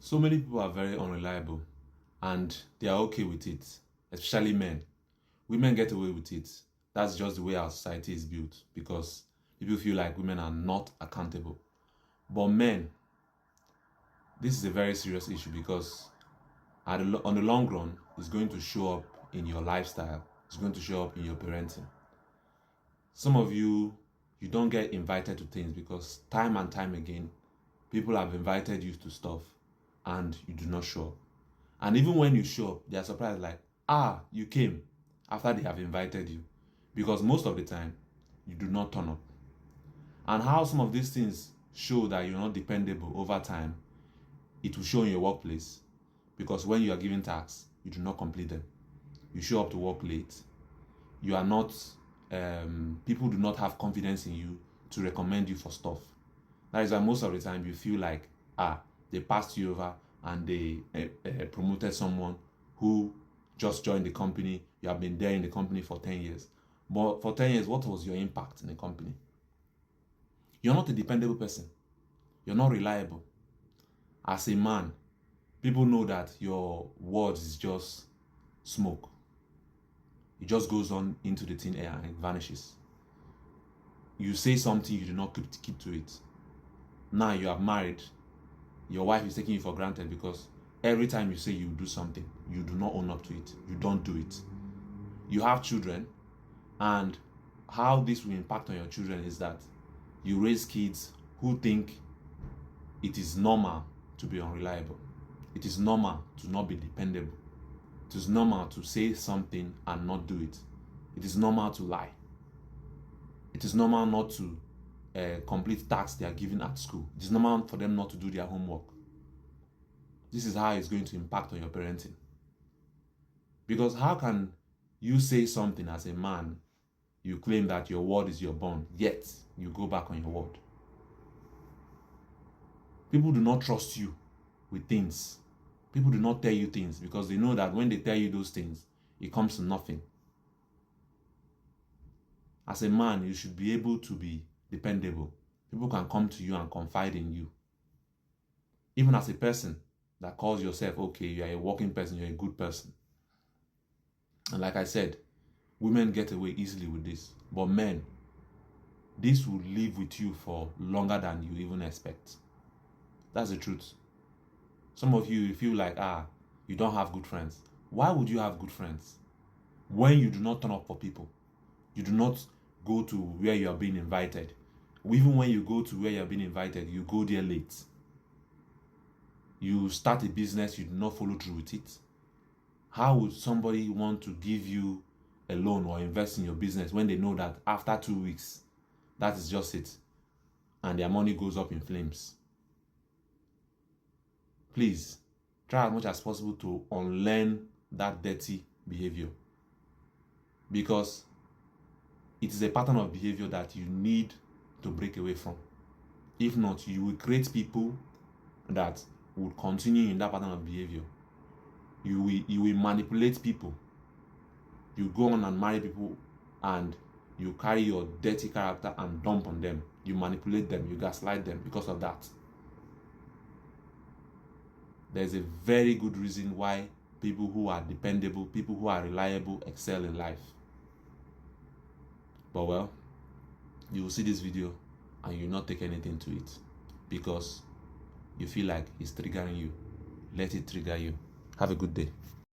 So many people are very unreliable and they are okay with it, especially men. Women get away with it. That's just the way our society is built because people feel like women are not accountable. But men, this is a very serious issue because on the long run, it's going to show up in your lifestyle. It's going to show up in your parenting. Some of you don't get invited to things because time and time again, people have invited you to stuff and you do not show up. And even when you show up, they are surprised like, you came after they have invited you. Because most of the time, you do not turn up. And how some of these things show that you're not dependable over time, it will show in your workplace. Because when you are given tasks, you do not complete them. You show up to work late. You are not, people do not have confidence in you to recommend you for stuff. That is why most of the time you feel like, they passed you over and they promoted someone who just joined the company. You have been there in the company for 10 years. But for 10 years, what was your impact in the company? You're not a dependable person. You're not reliable. As a man, people know that your words is just smoke. It just goes on into the thin air and it vanishes. You say something, you do not keep to it. Now you are married. Your wife is taking you for granted because every time you say you do something, you do not own up to it. You don't do it. You have children, and how this will impact on your children is that you raise kids who think it is normal to be unreliable. It is normal to not be dependable. It is normal to say something and not do it. It is normal to lie. It is normal not to complete tasks they are given at school. It is normal for them not to do their homework. This is how it's going to impact on your parenting. Because how can you say something as a man, you claim that your word is your bond, yet you go back on your word? People do not trust you with things. People do not tell you things because they know that when they tell you those things, it comes to nothing. As a man, you should be able to be dependable. People can come to you and confide in you. Even as a person that calls yourself, okay, you are a working person, you're a good person. And like I said, women get away easily with this. But men, this will live with you for longer than you even expect. That's the truth. Some of you feel like, you don't have good friends. Why would you have good friends when you do not turn up for people? You do not go to where you are being invited. Even when you go to where you are being invited, you go there late. You start a business, you do not follow through with it. How would somebody want to give you a loan or invest in your business when they know that after 2 weeks, that is just it, and their money goes up in flames? Please, try as much as possible to unlearn that dirty behavior, because it is a pattern of behavior that you need to break away from. If not, you will create people that will continue in that pattern of behavior. You will manipulate people. You go on and marry people and you carry your dirty character and dump on them. You manipulate them, you gaslight them because of that. There's a very good reason why people who are dependable, people who are reliable, excel in life. But well, you will see this video and you will not take anything to it because you feel like it's triggering you. Let it trigger you. Have a good day.